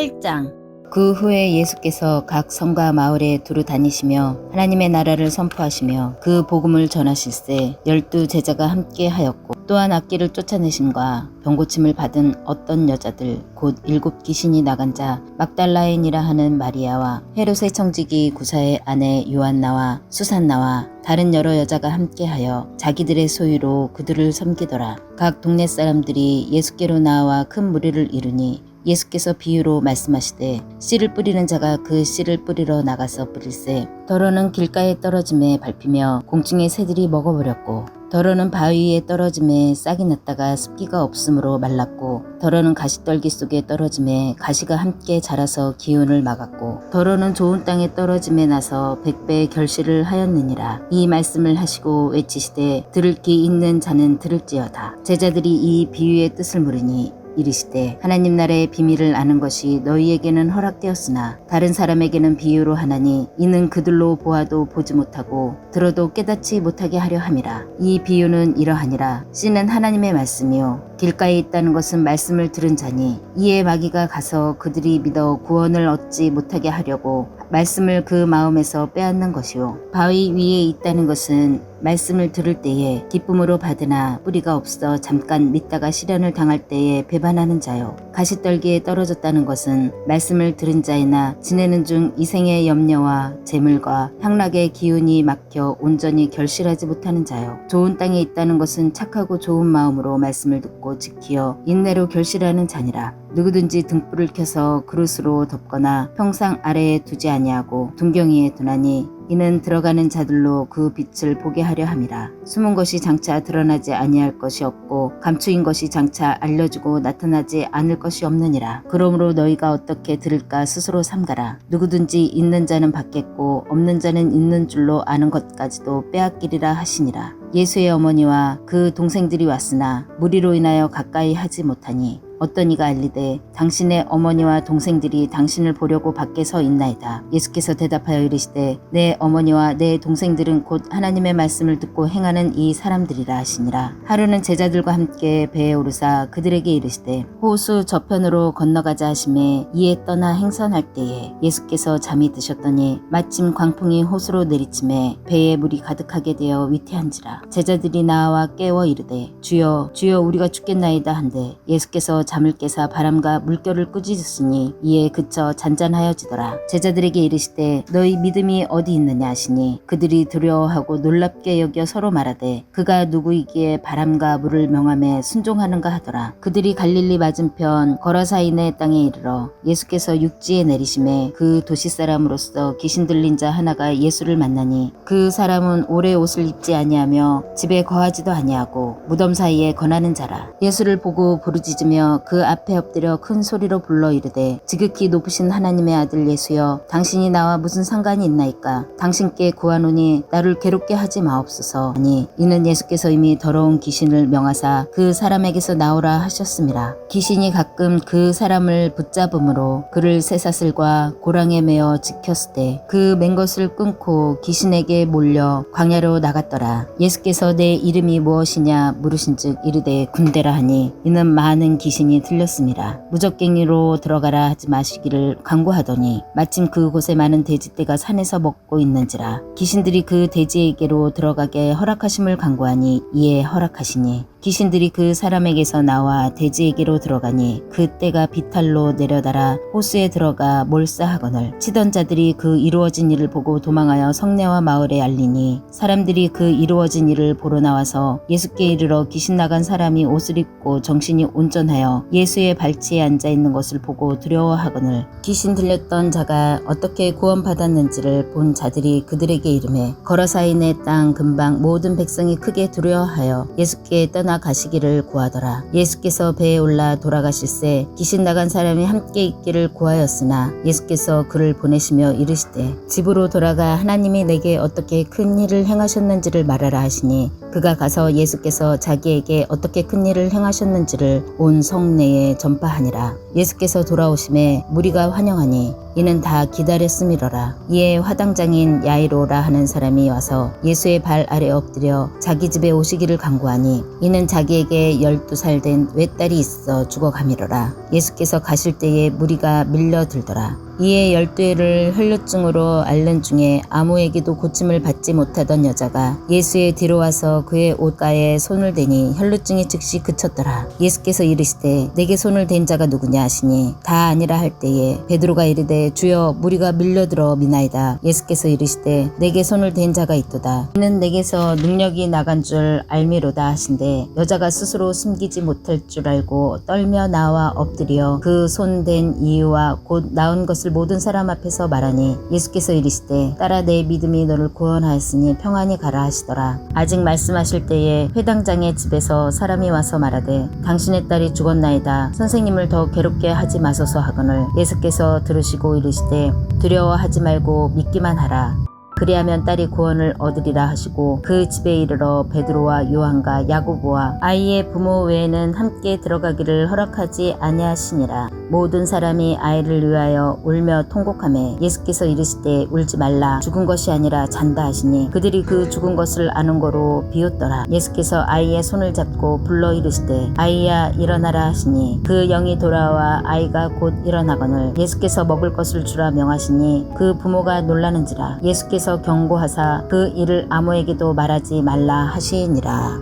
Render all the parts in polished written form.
8장. 그 후에 예수께서 각 성과 마을에 두루 다니시며 하나님의 나라를 선포하시며 그 복음을 전하실세 12 제자가 함께 하였고, 또한 악귀를 쫓아내심과 병고침을 받은 어떤 여자들 곧 7 귀신이 나간 자 막달라인이라 하는 마리아와 헤롯의 청지기 구사의 아내 요한나와 수산나와 다른 여러 여자가 함께하여 자기들의 소유로 그들을 섬기더라. 각 동네 사람들이 예수께로 나와 큰 무리를 이루니 예수께서 비유로 말씀하시되 씨를 뿌리는 자가 그 씨를 뿌리러 나가서 뿌릴세 더러는 길가에 떨어짐에 밟히며 공중의 새들이 먹어버렸고, 더러는 바위 위에 떨어짐에 싹이 났다가 습기가 없으므로 말랐고, 더러는 가시떨기 속에 떨어짐에 가시가 함께 자라서 기운을 막았고, 더러는 좋은 땅에 떨어짐에 나서 100배의 결실을 하였느니라. 이 말씀을 하시고 외치시되 들을 귀 있는 자는 들을지어다. 제자들이 이 비유의 뜻을 물으니 이르시되 하나님 나라의 비밀을 아는 것이 너희에게는 허락되었으나 다른 사람에게는 비유로 하나니 이는 그들로 보아도 보지 못하고 들어도 깨닫지 못하게 하려 함이라. 이 비유는 이러하니라. 씨는 하나님의 말씀이요 길가에 있다는 것은 말씀을 들은 자니 이에 마귀가 가서 그들이 믿어 구원을 얻지 못하게 하려고 말씀을 그 마음에서 빼앗는 것이요 바위 위에 있다는 것은 말씀을 들을 때에 기쁨으로 받으나 뿌리가 없어 잠깐 믿다가 시련을 당할 때에 배반하는 자요 가시떨기에 떨어졌다는 것은 말씀을 들은 자이나 지내는 중 이생의 염려와 재물과 향락의 기운이 막혀 온전히 결실하지 못하는 자요 좋은 땅에 있다는 것은 착하고 좋은 마음으로 말씀을 듣고 지키어 인내로 결실하는 자니라. 누구든지 등불을 켜서 그릇으로 덮거나 평상 아래에 두지 아니하고 등경이에 두나니 이는 들어가는 자들로 그 빛을 보게 하려 함이라. 숨은 것이 장차 드러나지 아니할 것이 없고 감추인 것이 장차 알려지고 나타나지 않을 것이 없느니라. 그러므로 너희가 어떻게 들을까 스스로 삼가라. 누구든지 있는 자는 받겠고 없는 자는 있는 줄로 아는 것까지도 빼앗기리라 하시니라. 예수의 어머니와 그 동생들이 왔으나 무리로 인하여 가까이 하지 못하니 어떤 이가 알리되 당신의 어머니와 동생들이 당신을 보려고 밖에 서 있나이다. 예수께서 대답하여 이르시되 내 어머니와 내 동생들은 곧 하나님의 말씀을 듣고 행하는 이 사람들이라 하시니라. 하루는 제자들과 함께 배에 오르사 그들에게 이르시되 호수 저편으로 건너가자 하시매 이에 떠나 행선할 때에 예수께서 잠이 드셨더니 마침 광풍이 호수로 내리침에 배에 물이 가득하게 되어 위태한지라. 제자들이 나와 깨워 이르되 주여 주여 우리가 죽겠나이다 한데 예수께서 잠을 깨사 바람과 물결을 꾸짖으시니 이에 그쳐 잔잔하여지더라. 제자들에게 이르시되 너희 믿음이 어디 있느냐 하시니 그들이 두려워하고 놀랍게 여겨 서로 말하되 그가 누구이기에 바람과 물을 명함에 순종하는가 하더라. 그들이 갈릴리 맞은편 거라사인의 땅에 이르러 예수께서 육지에 내리심에 그 도시 사람으로서 귀신 들린 자 하나가 예수를 만나니 그 사람은 오래 옷을 입지 아니하며 집에 거하지도 아니하고 무덤 사이에 거나는 자라. 예수를 보고 부르짖으며 그 앞에 엎드려 큰 소리로 불러 이르되 지극히 높으신 하나님의 아들 예수여 당신이 나와 무슨 상관이 있나이까. 당신께 구하노니 나를 괴롭게 하지 마옵소서. 아니 이는 예수께서 이미 더러운 귀신을 명하사 그 사람에게서 나오라 하셨음이라. 귀신이 가끔 그 사람을 붙잡음으로 그를 쇠사슬과 고랑에 매어 지켰을 때 그 맨 것을 끊고 귀신에게 몰려 광야로 나갔더라. 예수께서 내 이름이 무엇이냐 물으신즉 이르되 군대라 하니 이는 많은 귀신이 들렸습니다. 무적갱이로 들어가라 하지 마시기를 강구하더니 마침 그곳에 많은 돼지떼가 산에서 먹고 있는지라. 귀신들이 그 돼지에게로 들어가게 허락하심을 강구하니 이에 허락하시니 귀신들이 그 사람에게서 나와 돼지에게로 들어가니 그 떼가 비탈로 내려달아 호수에 들어가 몰사하거늘 치던 자들이 그 이루어진 일을 보고 도망하여 성내와 마을에 알리니 사람들이 그 이루어진 일을 보러 나와서 예수께 이르러 귀신 나간 사람이 옷을 입고 정신이 온전하여 예수의 발치에 앉아있는 것을 보고 두려워하거늘 귀신 들렸던 자가 어떻게 구원받았는지를 본 자들이 그들에게 이르매 거라사인의 땅 근방 모든 백성이 크게 두려워하여 예수께 떠나 가시기를 구하더라. 예수께서 배에 올라 돌아가실새 귀신 나간 사람이 함께 있기를 구하였으나 예수께서 그를 보내시며 이르시되 집으로 돌아가 하나님이 내게 어떻게 큰 일을 행하셨는지를 말하라 하시니 그가 가서 예수께서 자기에게 어떻게 큰 일을 행하셨는지를 온 성내에 전파하니라. 예수께서 돌아오심에 무리가 환영하니 이는 다 기다렸음이로라. 이에 화당장인 야이로라 하는 사람이 와서 예수의 발 아래 엎드려 자기 집에 오시기를 간구하니 이는 자기에게 12살 된 외딸이 있어 죽어가미로라. 예수께서 가실 때에 무리가 밀려들더라. 이에 12해를 혈루증으로 앓는 중에 아무에게도 고침을 받지 못하던 여자가 예수의 뒤로 와서 그의 옷가에 손을 대니 혈루증이 즉시 그쳤더라. 예수께서 이르시되 내게 손을 댄 자가 누구냐 하시니 다 아니라 할 때에 베드로가 이르되 주여 무리가 밀려들어 미나이다. 예수께서 이르시되 내게 손을 댄 자가 있도다. 이는 내게서 능력이 나간 줄 알미로다 하신대 여자가 스스로 숨기지 못할 줄 알고 떨며 나와 엎드려 그 손 댄 이유와 곧 나은 것을 모든 사람 앞에서 말하니 예수께서 이르시되 딸아 내 믿음이 너를 구원하였으니 평안히 가라 하시더라. 아직 말씀하실 때에 회당장의 집에서 사람이 와서 말하되 당신의 딸이 죽었나이다. 선생님을 더 괴롭게 하지 마소서 하거늘 예수께서 들으시고 이르시되 두려워하지 말고 믿기만 하라. 그리하면 딸이 구원을 얻으리라 하시고 그 집에 이르러 베드로와 요한과 야고보와 아이의 부모 외에는 함께 들어가기를 허락하지 아니하시니라. 모든 사람이 아이를 위하여 울며 통곡하매 예수께서 이르시되 울지 말라 죽은 것이 아니라 잔다 하시니 그들이 그 죽은 것을 아는 거로 비웃더라. 예수께서 아이의 손을 잡고 불러 이르시되 아이야 일어나라 하시니 그 영이 돌아와 아이가 곧 일어나거늘 예수께서 먹을 것을 주라 명하시니 그 부모가 놀라는지라. 예수께서 경고하사 그 일을 아무에게도 말하지 말라 하시니라.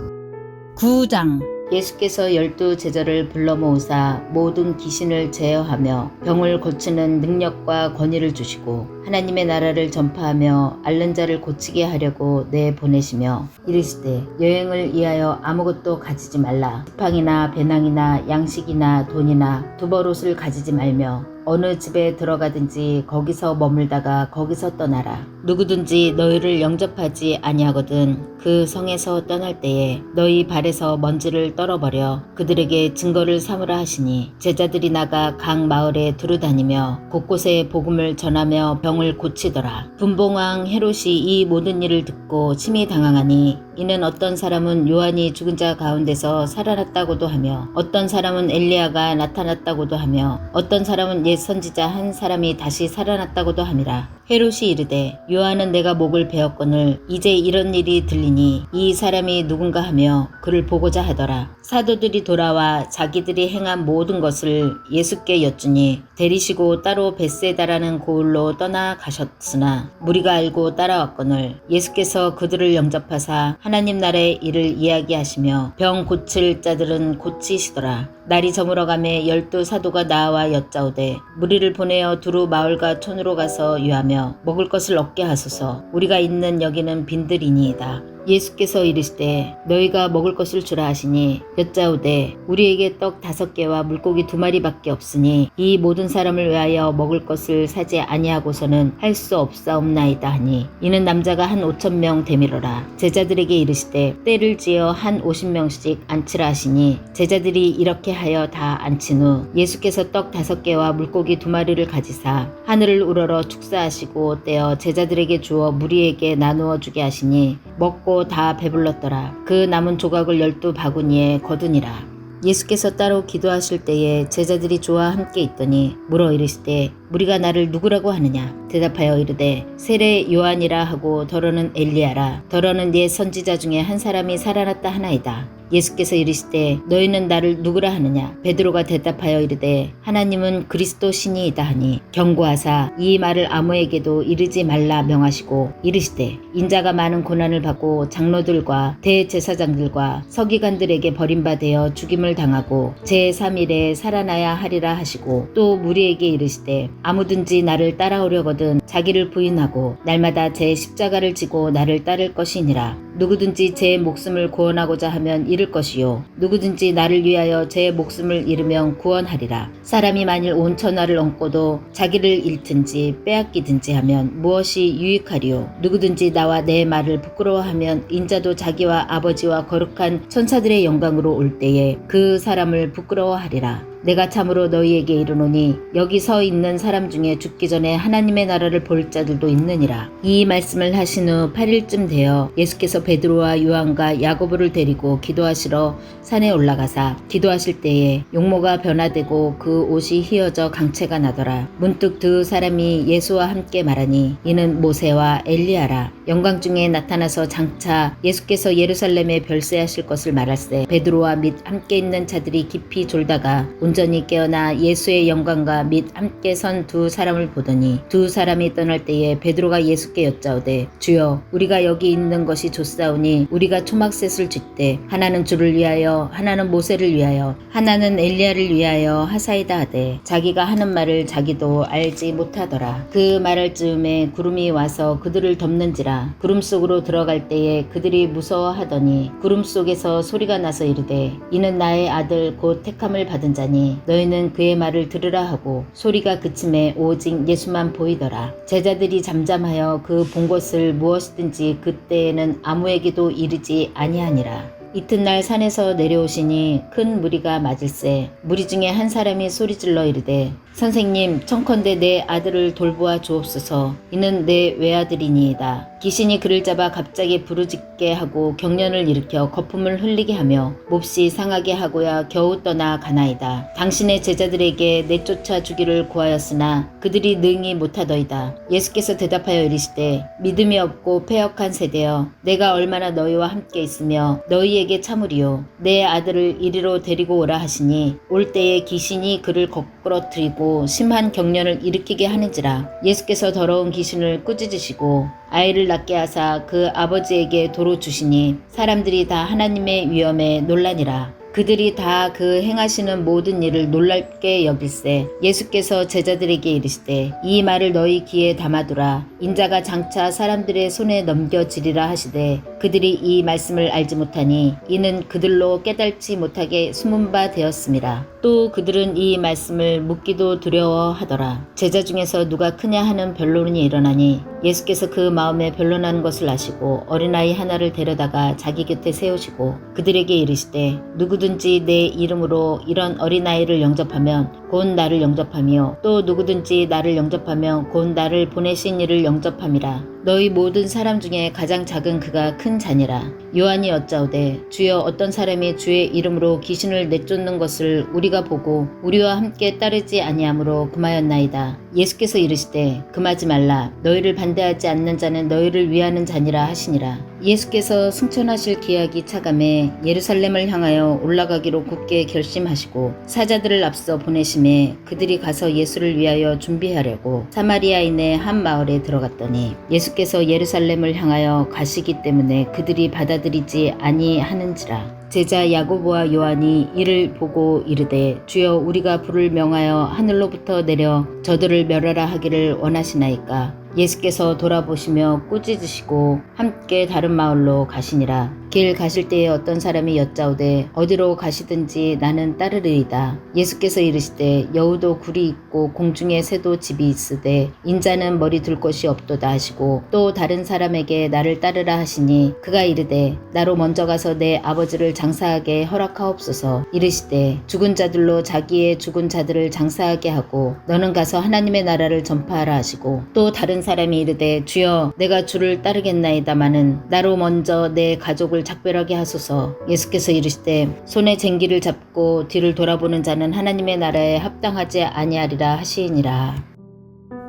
9장 예수께서 12제자를 불러 모으사 모든 귀신을 제어하며 병을 고치는 능력과 권위를 주시고 하나님의 나라를 전파하며 앓는 자를 고치게 하려고 내보내시며 이르시되 여행을 위하여 아무것도 가지지 말라. 지팡이나 배낭이나 양식이나 돈이나 두벌옷을 가지지 말며 어느 집에 들어가든지 거기서 머물다가 거기서 떠나라. 누구든지 너희를 영접하지 아니하거든 그 성에서 떠날 때에 너희 발에서 먼지를 떨어버려 그들에게 증거를 삼으라 하시니 제자들이 나가 각 마을에 두루다니며 곳곳에 복음을 전하며 병을 고치더라. 분봉왕 헤롯이 이 모든 일을 듣고 심히 당황하니 이는 어떤 사람은 요한이 죽은 자 가운데서 살아났다고도 하며 어떤 사람은 엘리야가 나타났다고도 하며 어떤 사람은 옛 선지자 한 사람이 다시 살아났다고도 함이라. 헤롯이 이르되 요한은 내가 목을 베었거늘 이제 이런 일이 들리니 이 사람이 누군가 하며 그를 보고자 하더라. 사도들이 돌아와 자기들이 행한 모든 것을 예수께 여쭈니 데리시고 따로 벳세다라는 고을로 떠나가셨으나 무리가 알고 따라왔거늘 예수께서 그들을 영접하사 하나님 나라의 일을 이야기하시며 병 고칠 자들은 고치시더라. 날이 저물어가매 12사도가 나와 여짜오되 무리를 보내어 두루 마을과 촌으로 가서 유하며 먹을 것을 얻게 하소서. 우리가 있는 여기는 빈들이니이다. 예수께서 이르시되 너희가 먹을 것을 주라 하시니 여짜오되 우리에게 떡 5개와 물고기 2마리밖에 없으니 이 모든 사람을 위하여 먹을 것을 사지 아니하고서는 할 수 없사옵나이다 하니 이는 남자가 한 5,000명 되밀어라. 제자들에게 이르시되 때를 지어 한 50명씩 앉히라 하시니 제자들이 이렇게 하여 다 앉힌 후 예수께서 떡 5개와 물고기 2마리를 가지사 하늘을 우러러 축사하시고 떼어 제자들에게 주어 무리에게 나누어 주게 하시니 먹고 다 배불렀더라. 그 남은 조각을 12바구니에 거두니라. 예수께서 따로 기도하실 때에 제자들이 저와 함께 있더니 물어 이르시되 무리가 나를 누구라고 하느냐? 대답하여 이르되 세례 요한이라 하고 더러는 엘리야라. 더러는 옛 선지자 중에 한 사람이 살아났다 하나이다. 예수께서 이르시되 너희는 나를 누구라 하느냐? 베드로가 대답하여 이르되 하나님은 그리스도 신이이다 하니 경고하사 이 말을 아무에게도 이르지 말라 명하시고 이르시되 인자가 많은 고난을 받고 장로들과 대제사장들과 서기관들에게 버림받아 죽임을 당하고 제3일에 살아나야 하리라 하시고 또 무리에게 이르시되 아무든지 나를 따라오려거든 자기를 부인하고 날마다 제 십자가를 지고 나를 따를 것이니라. 누구든지 제 목숨을 구원하고자 하면 잃을 것이요 누구든지 나를 위하여 제 목숨을 잃으면 구원하리라. 사람이 만일 온 천하를 얻고도 자기를 잃든지 빼앗기든지 하면 무엇이 유익하리요? 누구든지 나와 내 말을 부끄러워하면 인자도 자기와 아버지와 거룩한 천사들의 영광으로 올 때에 그 사람을 부끄러워하리라. 내가 참으로 너희에게 이르노니 여기 서 있는 사람 중에 죽기 전에 하나님의 나라를 볼 자들도 있느니라. 이 말씀을 하신 후 8일쯤 되어 예수께서 베드로와 요한과 야고보를 데리고 기도하시러 산에 올라가사 기도하실 때에 용모가 변화되고 그 옷이 휘어져 강체가 나더라. 문득 두 사람이 예수와 함께 말하니 이는 모세와 엘리야라. 영광 중에 나타나서 장차 예수께서 예루살렘에 별세하실 것을 말할세. 베드로와 및 함께 있는 자들이 깊이 졸다가 온전히 깨어나 예수의 영광과 및 함께 선 두 사람을 보더니 두 사람이 떠날 때에 베드로가 예수께 여짜오되 주여 우리가 여기 있는 것이 좋사오니 우리가 초막셋을 쥐때 하나는 주를 위하여 하나는 모세를 위하여 하나는 엘리야를 위하여 하사이다 하되 자기가 하는 말을 자기도 알지 못하더라. 그 말할 즈음에 구름이 와서 그들을 덮는지라. 구름 속으로 들어갈 때에 그들이 무서워하더니 구름 속에서 소리가 나서 이르되 이는 나의 아들 곧 택함을 받은 자니 너희는 그의 말을 들으라 하고 소리가 그침에 오직 예수만 보이더라. 제자들이 잠잠하여 그 본 것을 무엇이든지 그때에는 아무에게도 이르지 아니하니라. 이튿날 산에서 내려오시니 큰 무리가 맞을세. 무리 중에 한 사람이 소리질러 이르되 선생님 청컨대 내 아들을 돌보아 주옵소서. 이는 내 외아들이니이다. 귀신이 그를 잡아 갑자기 부르짖게 하고 경련을 일으켜 거품을 흘리게 하며 몹시 상하게 하고야 겨우 떠나 가나이다. 당신의 제자들에게 내쫓아 주기를 구하였으나 그들이 능히 못하더이다. 예수께서 대답하여 이르시되 믿음이 없고 패역한 세대여 내가 얼마나 너희와 함께 있으며 너희에게 참으리요. 내 아들을 이리로 데리고 오라 하시니 올 때에 귀신이 그를 거꾸러뜨리고 심한 경련을 일으키게 하는지라. 예수께서 더러운 귀신을 꾸짖으시고 아이를 낳게 하사 그 아버지에게 도로 주시니 사람들이 다 하나님의 위엄에 놀라니라. 그들이 다 그 행하시는 모든 일을 놀랍게 여길세. 예수께서 제자들에게 이르시되 이 말을 너희 귀에 담아두라. 인자가 장차 사람들의 손에 넘겨지리라 하시되 그들이 이 말씀을 알지 못하니 이는 그들로 깨달지 못하게 숨은 바 되었음이라. 또 그들은 이 말씀을 묻기도 두려워하더라. 제자 중에서 누가 크냐 하는 변론이 일어나니 예수께서 그 마음에 변론하는 것을 아시고 어린아이 하나를 데려다가 자기 곁에 세우시고 그들에게 이르시되 누구든지 내 이름으로 이런 어린아이를 영접하면 곧 나를 영접하며 또 누구든지 나를 영접하면 곧 나를 보내신 이를 영접함이라. 너희 모든 사람 중에 가장 작은 그가 큰 자니라. 요한이 여짜오되 주여 어떤 사람이 주의 이름으로 귀신을 내쫓는 것을 우리가 보고 우리와 함께 따르지 아니하므로 금하였나이다. 예수께서 이르시되 금하지 말라. 너희를 반대하지 않는 자는 너희를 위하는 자니라 하시니라. 예수께서 승천하실 기약이 차감해 예루살렘을 향하여 올라가기로 굳게 결심하시고 사자들을 앞서 보내심에 그들이 가서 예수를 위하여 준비하려고 사마리아인의 한 마을에 들어갔더니 예수께서 예루살렘을 향하여 가시기 때문에 그들이 받아들이지 아니하는지라. 제자 야고보와 요한이 이를 보고 이르되 주여 우리가 불을 명하여 하늘로부터 내려 저들을 멸하라 하기를 원하시나이까. 예수께서 돌아보시며 꾸짖으시고 함께 다른 마을로 가시니라. 길 가실 때에 어떤 사람이 여짜오되 어디로 가시든지 나는 따르리이다. 예수께서 이르시되 여우도 굴이 있고 공중에 새도 집이 있으되 인자는 머리 둘 곳이 없도다 하시고 또 다른 사람에게 나를 따르라 하시니 그가 이르되 나로 먼저 가서 내 아버지를 장사하게 허락하옵소서. 이르시되 죽은 자들로 자기의 죽은 자들을 장사하게 하고 너는 가서 하나님의 나라를 전파하라 하시고 또 다른 사람이 이르되 주여 내가 주를 따르겠나이다마는 나로 먼저 내 가족을 작별하게 하소서. 예수께서 이르시되 손에 쟁기를 잡고 뒤를 돌아보는 자는 하나님의 나라에 합당하지 아니하리라 하시니라.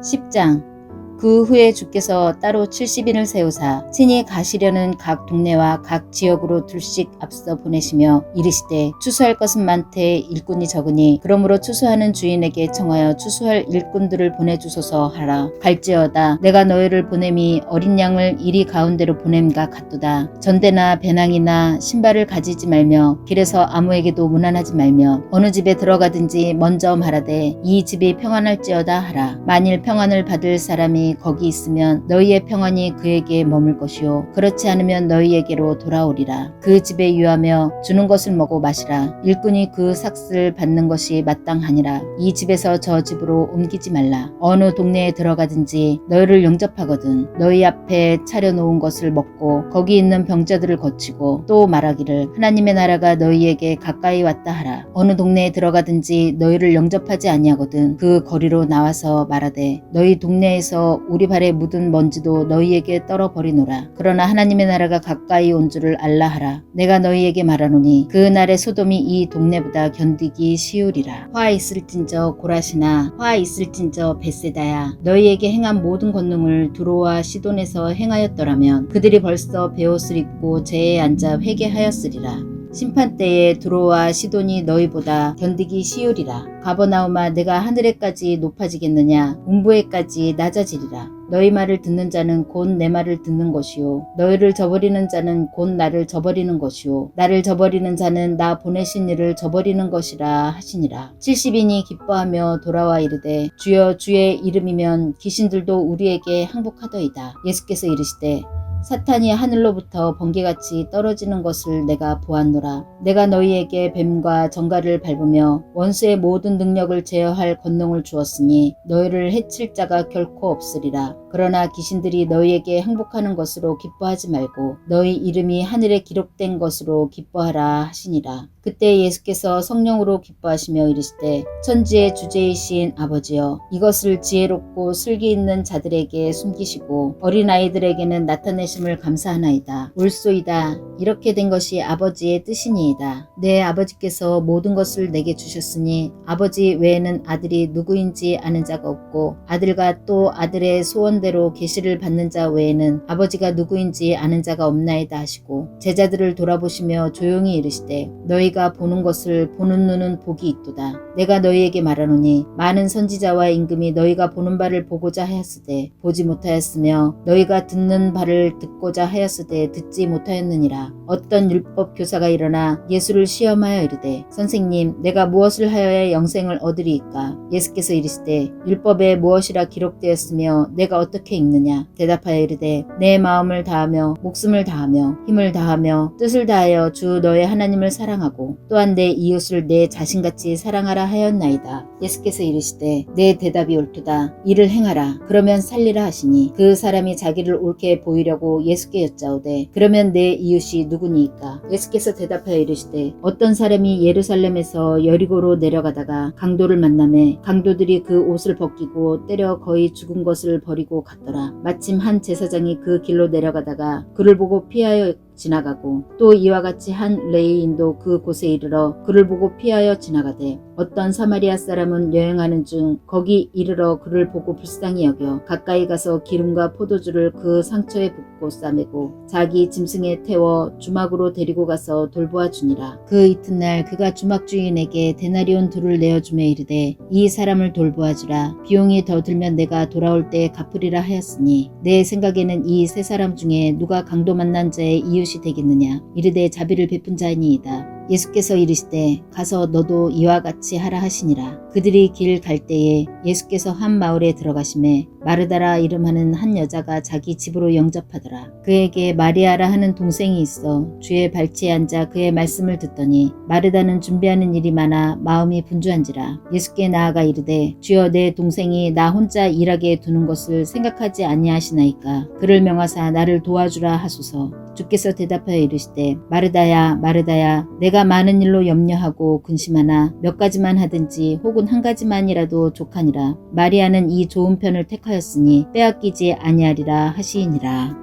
10장. 그 후에 주께서 따로 70인을 세우사 친히 가시려는 각 동네와 각 지역으로 둘씩 앞서 보내시며 이르시되 추수할 것은 많되 일꾼이 적으니 그러므로 추수하는 주인에게 청하여 추수할 일꾼들을 보내주소서 하라. 갈지어다 내가 너희를 보냄이 어린 양을 이리 가운데로 보냄과 같도다. 전대나 배낭이나 신발을 가지지 말며 길에서 아무에게도 문안하지 말며 어느 집에 들어가든지 먼저 말하되 이 집이 평안할지어다 하라. 만일 평안을 받을 사람이 사람이 거기 있으면 너희의 평안이 그에게 머물 것이요 그렇지 않으면 너희에게로 돌아오리라. 그 집에 유하며 주는 것을 먹고 마시라. 일꾼이 그 삭슬 받는 것이 마땅하니라. 이 집에서 저 집으로 옮기지 말라. 어느 동네에 들어가든지 너희를 영접하거든 너희 앞에 차려놓은 것을 먹고 거기 있는 병자들을 거치고 또 말하기를 하나님의 나라가 너희에게 가까이 왔다 하라. 어느 동네에 들어가든지 너희를 영접하지 아니하거든 그 거리로 나와서 말하되 너희 동네에서 우리 발에 묻은 먼지도 너희에게 떨어버리노라. 그러나 하나님의 나라가 가까이 온 줄을 알라 하라. 내가 너희에게 말하노니 그 날에 소돔이 이 동네보다 견디기 쉬우리라. 화 있을진저 고라시나 화 있을진저 벳세다야. 너희에게 행한 모든 권능을 두로와 시돈에서 행하였더라면 그들이 벌써 베옷을 입고 제에 앉아 회개하였으리라. 심판때에 두로와 시돈이 너희보다 견디기 쉬우리라. 가버나움아 내가 하늘에까지 높아지겠느냐 음부에까지 낮아지리라. 너희 말을 듣는 자는 곧 내 말을 듣는 것이요 너희를 저버리는 자는 곧 나를 저버리는 것이요 나를 저버리는 자는 나 보내신 이를 저버리는 것이라 하시니라. 70인이 기뻐하며 돌아와 이르되 주여 주의 이름이면 귀신들도 우리에게 항복하더이다. 예수께서 이르시되 사탄이 하늘로부터 번개같이 떨어지는 것을 내가 보았노라. 내가 너희에게 뱀과 정갈을 밟으며 원수의 모든 능력을 제어할 권능을 주었으니 너희를 해칠 자가 결코 없으리라. 그러나 귀신들이 너희에게 항복하는 것으로 기뻐하지 말고 너희 이름이 하늘에 기록된 것으로 기뻐하라 하시니라. 그때 예수께서 성령으로 기뻐하시며 이르시되 천지의 주제이신 아버지여 이것을 지혜롭고 슬기 있는 자들에게 숨기시고 어린아이들에게는 나타내심을 감사하나이다. 옳소이다. 이렇게 된 것이 아버지의 뜻이니이다. 내 아버지께서 모든 것을 내게 주셨으니 아버지 외에는 아들이 누구인지 아는 자가 없고 아들과 또 아들의 소원대로 계시를 받는 자 외에는 아버지가 누구인지 아는 자가 없나이다 하시고 제자들을 돌아보시며 조용히 이르시되 너희가 보는 것을 보는 눈은 복이 있도다. 내가 너희에게 말하노니 많은 선지자와 임금이 너희가 보는 바를 보고자 하였으되 보지 못하였으며 너희가 듣는 바를 듣고자 하였으되 듣지 못하였느니라. 어떤 율법 교사가 일어나 예수를 시험하여 이르되 선생님 내가 무엇을 하여야 영생을 얻으리이까? 예수께서 이르시되 율법에 무엇이라 기록되었으며 내가 어떻게 읽느냐? 대답하여 이르되 내 마음을 다하며 목숨을 다하며 힘을 다하며 뜻을 다하여 주 너의 하나님을 사랑하고 또한 내 이웃을 내 자신같이 사랑하라 하였나이다. 예수께서 이르시되 내 대답이 옳도다. 이를 행하라. 그러면 살리라 하시니 그 사람이 자기를 옳게 보이려고 예수께 여짜오되 그러면 내 이웃이 누구니이까? 예수께서 대답하여 이르시되 어떤 사람이 예루살렘에서 여리고로 내려가다가 강도를 만나매 강도들이 그 옷을 벗기고 때려 거의 죽은 것을 버리고 갔더라. 마침 한 제사장이 그 길로 내려가다가 그를 보고 피하여 지나가고 또 이와 같이 한 레위인도 그 곳에 이르러 그를 보고 피하여 지나가되 어떤 사마리아 사람은 여행하는 중 거기 이르러 그를 보고 불쌍히 여겨 가까이 가서 기름과 포도주를 그 상처에 붓고 싸매고 자기 짐승에 태워 주막으로 데리고 가서 돌보아 주니라. 그 이튿날 그가 주막 주인에게 데나리온 둘을 내어주며 이르되 이 사람을 돌보아 주라. 비용이 더 들면 내가 돌아올 때 갚으리라 하였으니 내 생각에는 이 세 사람 중에 누가 강도 만난 자의 이웃이 되겠느냐? 이르되 자비를 베푼 자니이다. 예수께서 이르시되 가서 너도 이와 같이 하라 하시니라. 그들이 길 갈 때에 예수께서 한 마을에 들어가심에 마르다라 이름하는 한 여자가 자기 집으로 영접하더라. 그에게 마리아라 하는 동생이 있어 주의 발치에 앉아 그의 말씀을 듣더니 마르다는 준비하는 일이 많아 마음이 분주한지라. 예수께 나아가 이르되 주여 내 동생이 나 혼자 일하게 두는 것을 생각하지 아니하시나이까? 그를 명하사 나를 도와주라 하소서. 주께서 대답하여 이르시되 마르다야 마르다야 내가 많은 일로 염려하고 근심하나 몇 가지만 하든지 혹은 한 가지만이라도 족하니라. 마리아는 이 좋은 편을 택하였으니 빼앗기지 아니하리라 하시니라.